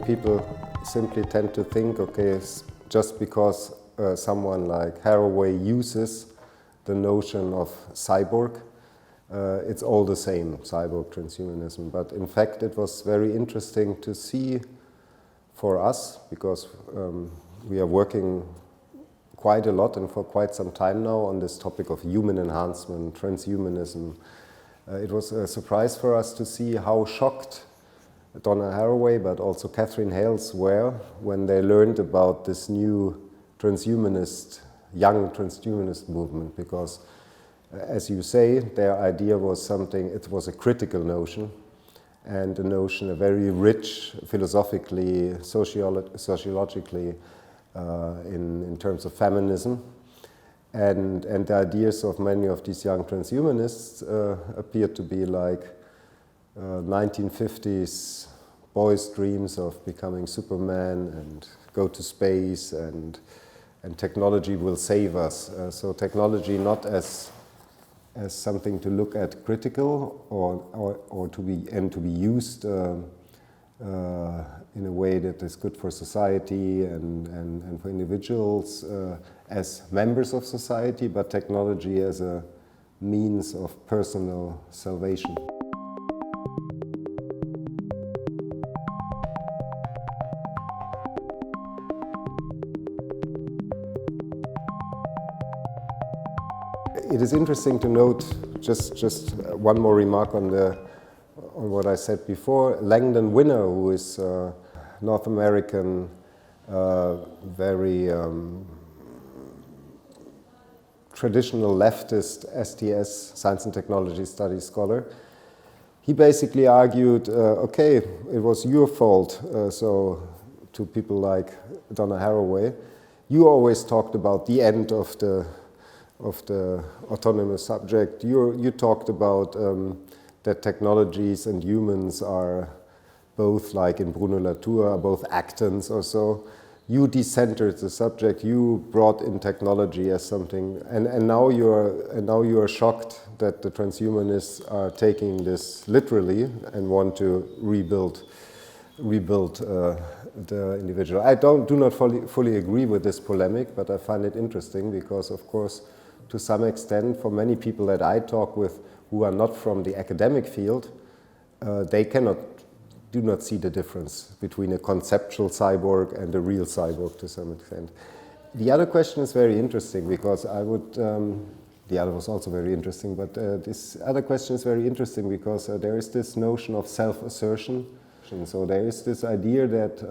people simply tend to think, okay, just because someone like Haraway uses the notion of cyborg, it's all the same, cyborg, transhumanism. But in fact, it was very interesting to see for us, because we are working quite a lot and for quite some time now on this topic of human enhancement, transhumanism. It was a surprise for us to see how shocked Donna Haraway, but also Catherine Hales were when they learned about this new young transhumanist movement, because as you say, their idea was something, it was a critical notion, and a notion, a very rich, philosophically, sociologically, in terms of feminism. And the ideas of many of these young transhumanists appeared to be like 1950s boys' dreams of becoming Superman and go to space, and technology will save us. So technology not as something to look at critical or to be used in a way that is good for society and for individuals as members of society, but technology as a means of personal salvation. It is interesting to note, just one more remark on what I said before. Langdon Winner, who is North American, very traditional leftist STS, Science and Technology Studies scholar, he basically argued, okay, it was your fault, so to people like Donna Haraway, you always talked about the end of the autonomous subject. You talked about that technologies and humans are both, like in Bruno Latour, both actants or so. You decentered the subject. You brought in technology as something, and now you are shocked that the transhumanists are taking this literally and want to rebuild the individual. I do not fully agree with this polemic, but I find it interesting because, of course, to some extent, for many people that I talk with who are not from the academic field, they do not see the difference between a conceptual cyborg and a real cyborg to some extent. The other question is very interesting because the other was also very interesting, but this other question is very interesting because there is this notion of self-assertion. So there is this idea that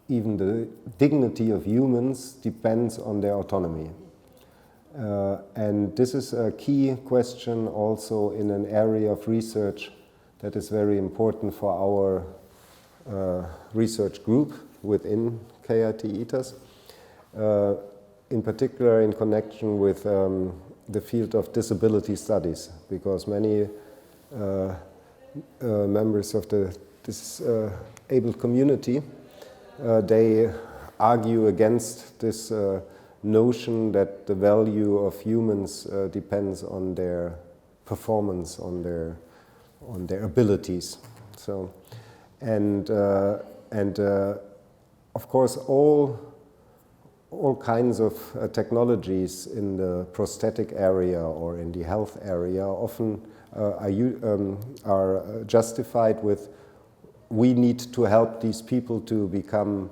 even the dignity of humans depends on their autonomy. And this is a key question also in an area of research that is very important for our research group within KIT ITAS, in particular in connection with the field of disability studies, because many members of the disabled community they argue against this notion that the value of humans depends on their performance, on their abilities. So, and of course, all kinds of technologies in the prosthetic area or in the health area often are justified with, we need to help these people to become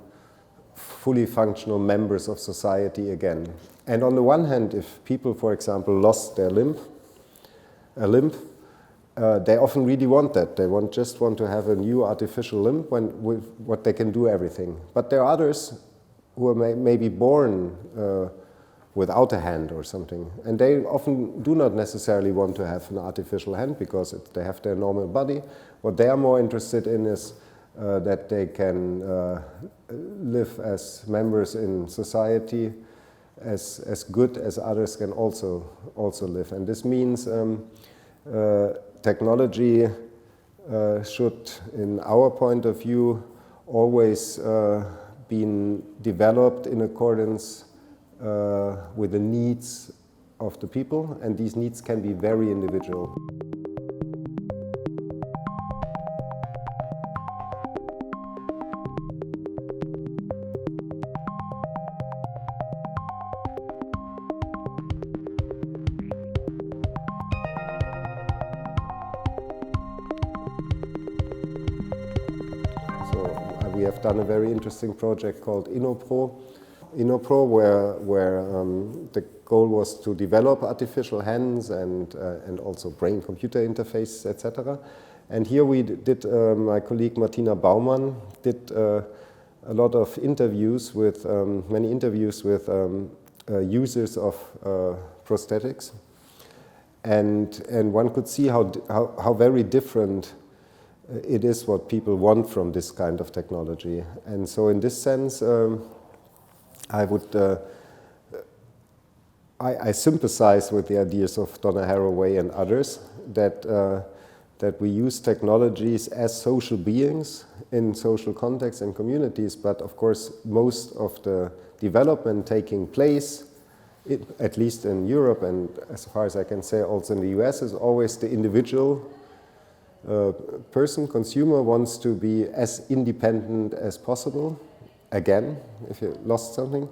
fully functional members of society again. And on the one hand, if people, for example, lost their limb, they often really want that. They just want to have a new artificial limb with what they can do everything. But there are others who are maybe born without a hand or something, and they often do not necessarily want to have an artificial hand because they have their normal body. What they are more interested in is that they can live as members in society as good as others can also live. And this means technology should, in our point of view, always be developed in accordance with the needs of the people, and these needs can be very individual. we have done a very interesting project called InnoPro, where the goal was to develop artificial hands and also brain-computer interfaces, etc. And here we did, my colleague Martina Baumann did a lot of interviews with, many interviews with users of prosthetics. And one could see how very different it is what people want from this kind of technology. And so in this sense, I sympathize with the ideas of Donna Haraway and others that we use technologies as social beings in social contexts and communities, but of course most of the development taking place, at least in Europe and as far as I can say also in the US, is always the individual person, consumer, wants to be as independent as possible, again, if you lost something.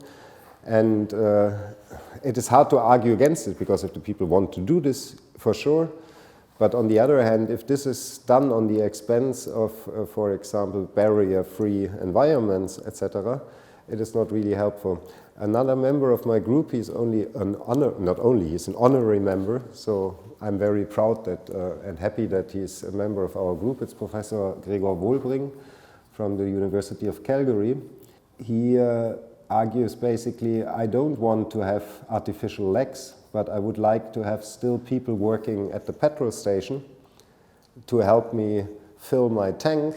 And it is hard to argue against it, because if the people want to do this, for sure. But on the other hand, if this is done on the expense of, for example, barrier-free environments, etc., it is not really helpful. Another member of my group, he's only an he's an honorary member, so I'm very proud that and happy that he's a member of our group. It's Professor Gregor Wohlbring from the University of Calgary. He argues basically, I don't want to have artificial legs, but I would like to have still people working at the petrol station to help me fill my tank,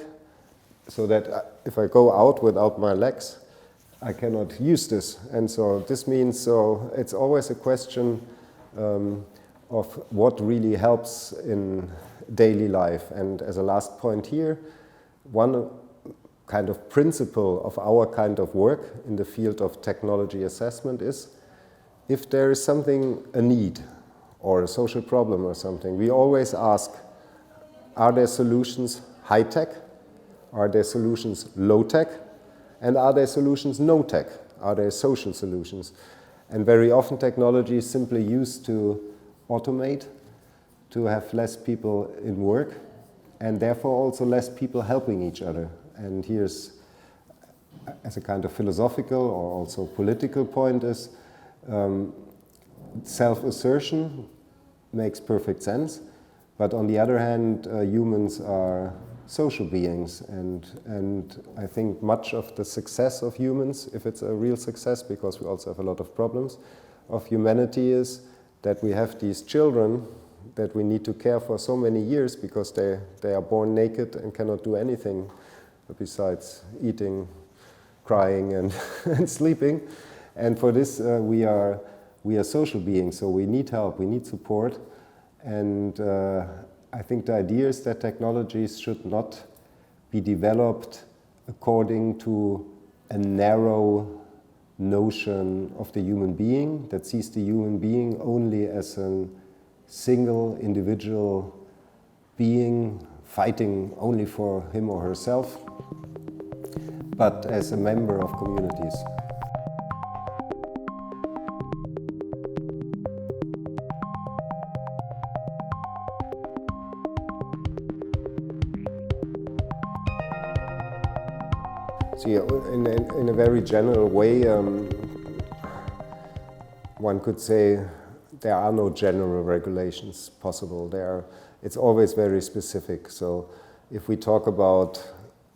so that if I go out without my legs, I cannot use this. And so this means, so it's always a question of what really helps in daily life. And as a last point here, one kind of principle of our kind of work in the field of technology assessment is, if there is something, a need or a social problem or something, we always ask, are there solutions high-tech? Are there solutions low-tech? And are there solutions no-tech? Are there social solutions? And very often technology is simply used to automate, to have less people in work, and therefore also less people helping each other. And here's, as a kind of philosophical or also political point, is self-assertion makes perfect sense, but on the other hand, humans are social beings, and I think much of the success of humans, if it's a real success, because we also have a lot of problems, of humanity is that we have these children that we need to care for so many years, because they are born naked and cannot do anything besides eating, crying, and, and sleeping. And for this, we are social beings, so we need help, we need support. And I think the idea is that technologies should not be developed according to a narrow notion of the human being that sees the human being only as a single individual being fighting only for him or herself, but as a member of communities. So in a very general way, one could say there are no general regulations possible. It's always very specific. So if we talk about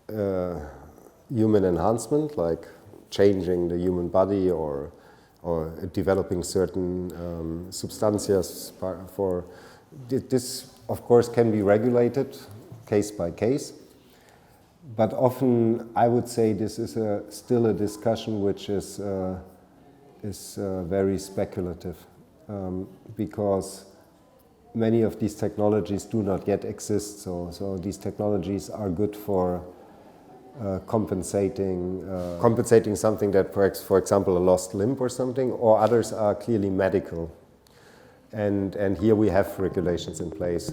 human enhancement, like changing the human body or developing certain substances for this, of course, can be regulated case by case. But often, I would say this is still a discussion which is very speculative, because many of these technologies do not yet exist. So these technologies are good for compensating something that, for example, a lost limb or something, or others are clearly medical. And here we have regulations in place.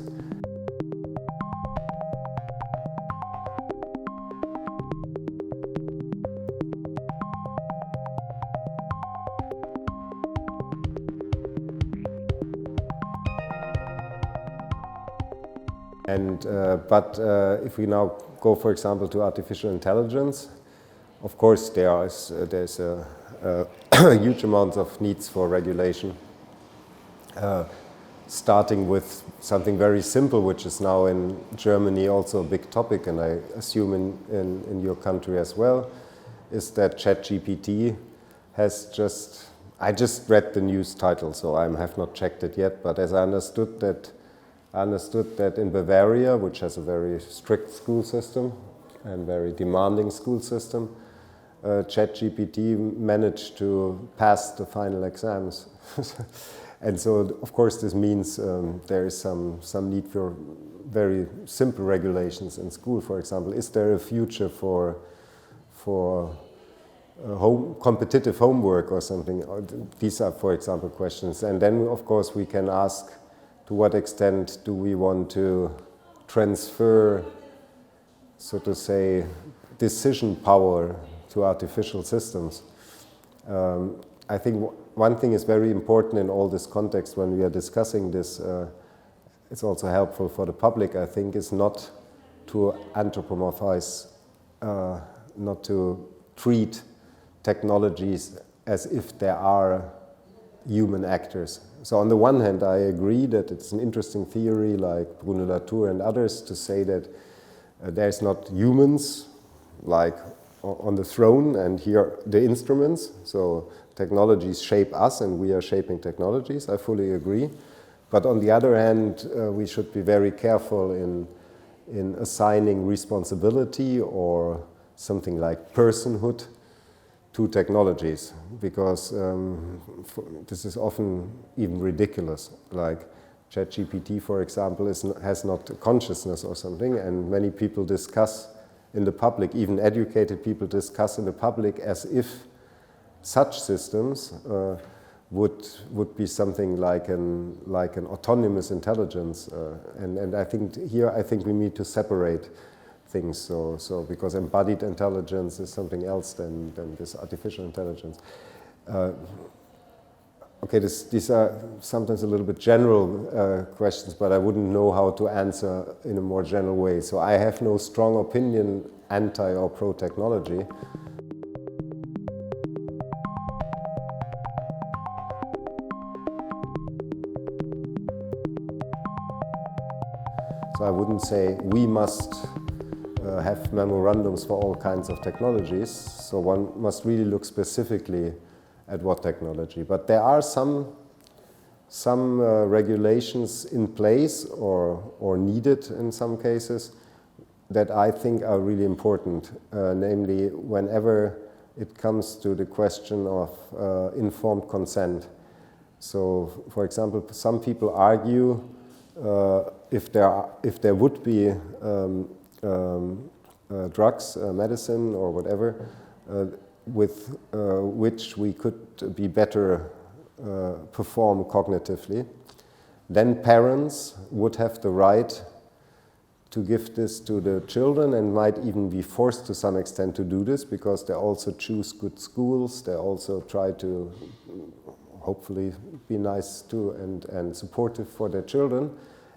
But if we now go, for example, to artificial intelligence, of course there's a huge amount of needs for regulation, starting with something very simple, which is now in Germany also a big topic, and I assume in your country as well, is that ChatGPT has I just read the news title, so I have not checked it yet, but as I understood that in Bavaria, which has a very strict school system and very demanding school system, ChatGPT managed to pass the final exams. And so, of course, this means there is some need for very simple regulations in school. For example, is there a future for competitive homework or something? These are, for example, questions. And then, of course, we can ask, to what extent do we want to transfer, so to say, decision power to artificial systems? I think one thing is very important in all this context when we are discussing this, it's also helpful for the public, I think, is not to anthropomorphize, not to treat technologies as if there are human actors. So on the one hand, I agree that it's an interesting theory like Bruno Latour and others to say that there's not humans like on the throne and here the instruments. So technologies shape us and we are shaping technologies. I fully agree. But on the other hand, we should be very careful in assigning responsibility or something like personhood to technologies, because this is often even ridiculous. Like ChatGPT, for example, has not consciousness or something, and many people discuss in the public, even educated people discuss in the public as if such systems would be something like an autonomous intelligence, and I think we need to separate things. So because embodied intelligence is something else than this artificial intelligence. Okay, these are sometimes a little bit general questions, but I wouldn't know how to answer in a more general way. So I have no strong opinion anti or pro technology. So I wouldn't say we must have memorandums for all kinds of technologies. So one must really look specifically at what technology. But there are some regulations in place or needed in some cases that I think are really important, namely whenever it comes to the question of informed consent. So, for example, some people argue if there would be drugs, medicine, or whatever, with which we could be better perform cognitively, then parents would have the right to give this to the children and might even be forced to some extent to do this because they also choose good schools, they also try to hopefully be nice to and supportive for their children.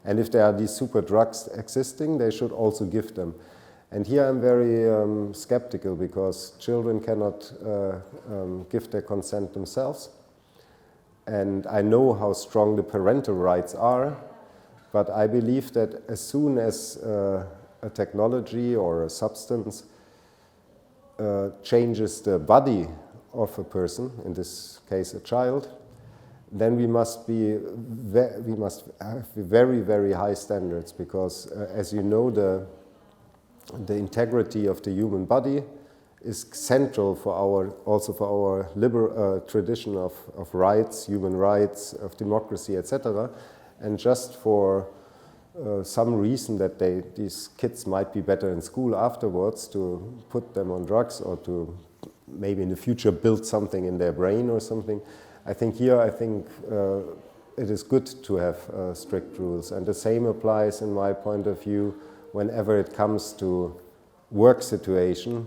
And if there are these super drugs existing, they should also give them. And here I'm very skeptical because children cannot give their consent themselves. And I know how strong the parental rights are, but I believe that as soon as a technology or a substance changes the body of a person, in this case a child, then we must have very, very high standards because, as you know, the integrity of the human body is central for our liberal tradition of rights, human rights, of democracy, etc. And just for some reason that these kids might be better in school afterwards, to put them on drugs or to maybe in the future build something in their brain or something, I think it is good to have strict rules. And the same applies, in my point of view, whenever it comes to work situation.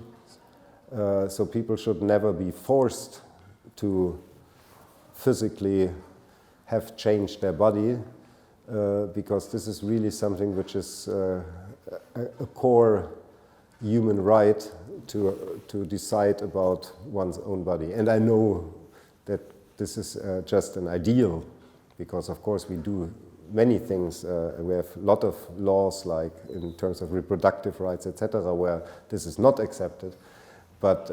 So people should never be forced to physically have changed their body because this is really something which is a core human right to decide about one's own body. And I know that this is just an ideal, because of course we do many things. We have a lot of laws, like in terms of reproductive rights, etc., where this is not accepted. But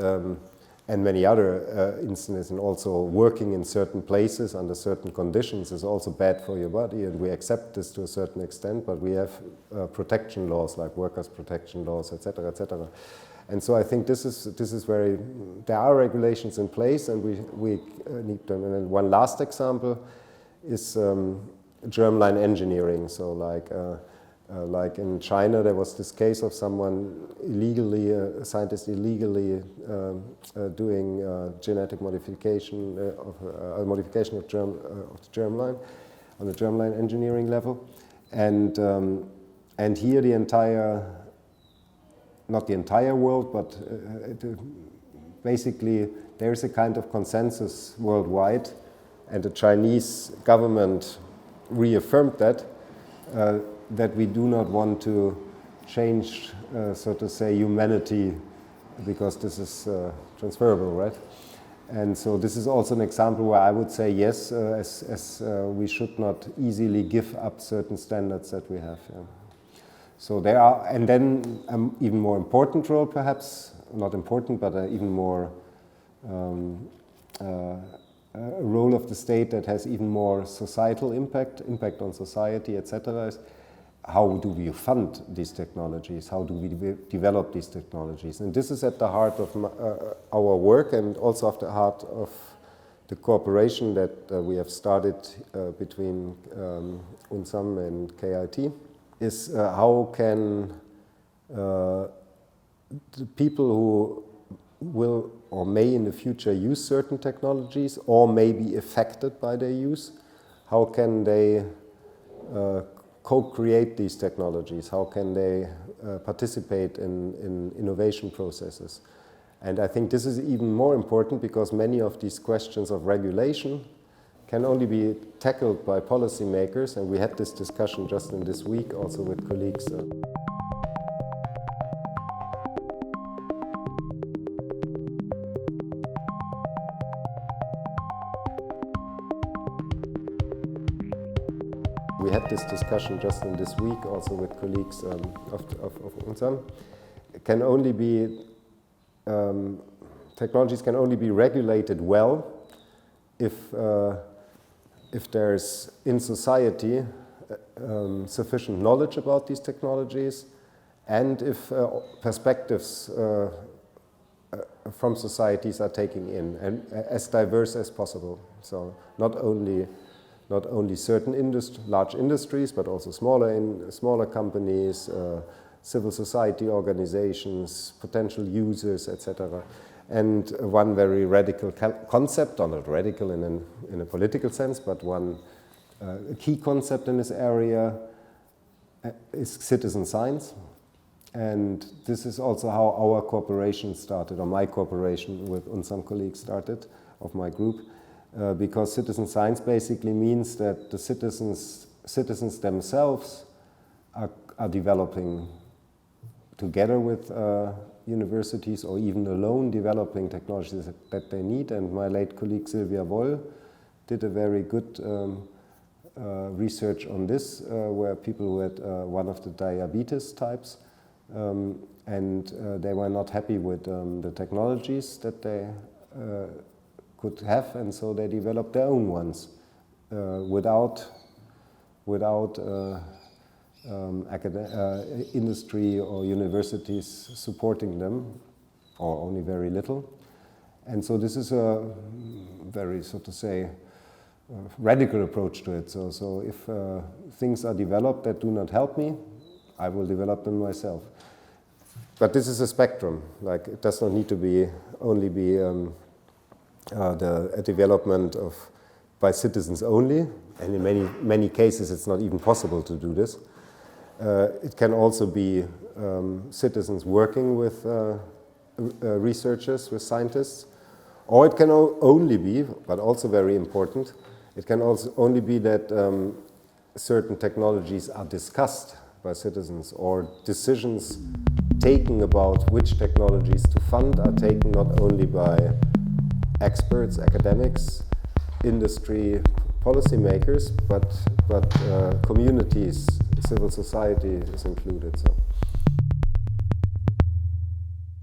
and many other instances, and also working in certain places under certain conditions is also bad for your body, and we accept this to a certain extent, but we have protection laws, like workers' protection laws, etc., etc. And so I think this is very, there are regulations in place, and we need them. And then one last example is germline engineering. So like in China, there was this case of someone illegally, a scientist illegally doing genetic modification modification of the germline on the germline engineering level, and here the entire, not the entire world, but basically there is a kind of consensus worldwide, and the Chinese government reaffirmed that we do not want to change, so to say, humanity, because this is transferable, right? And so this is also an example where I would say yes, as we should not easily give up certain standards that we have. Yeah. So there are, and then an even more important role, perhaps, not important, but even more a role of the state that has even more societal impact on society, etc., is how do we fund these technologies? How do we develop these technologies? And this is at the heart of our work, and also at the heart of the cooperation that we have started between UNSAM and KIT, is how can the people who will or may in the future use certain technologies or may be affected by their use, how can they co-create these technologies? How can they participate in innovation processes? And I think this is even more important because many of these questions of regulation can only be tackled by policymakers, and we had this discussion just in this week also with colleagues. We had this discussion just in this week also with colleagues of UNSAM. It can only be, technologies can only be regulated well if there's in society sufficient knowledge about these technologies, and if perspectives from societies are taking in, and as diverse as possible. So not only certain large industries, but also smaller companies, civil society organizations, potential users, etc. And one very radical concept, or not radical in a political sense, but one a key concept in this area is citizen science. And this is also how our cooperation started, or my cooperation with UNSAM colleagues started, of my group. Because citizen science basically means that the citizens themselves are developing together with universities, or even alone developing technologies that they need. And my late colleague Sylvia Woll did a very good research on this, where people who had one of the diabetes types, and they were not happy with the technologies that they could have, and so they developed their own ones without industry or universities supporting them, or only very little. And so this is a very, so to say, radical approach to it. So if things are developed that do not help me, I will develop them myself. But this is a spectrum. Like, it does not need to be only be a development by citizens only, and in many cases it's not even possible to do this. It can also be citizens working with researchers, with scientists, or it can only be, but also very important, it can also only be that certain technologies are discussed by citizens, or decisions taken about which technologies to fund are taken not only by experts, academics, industry, policymakers, but communities, civil society is included. So.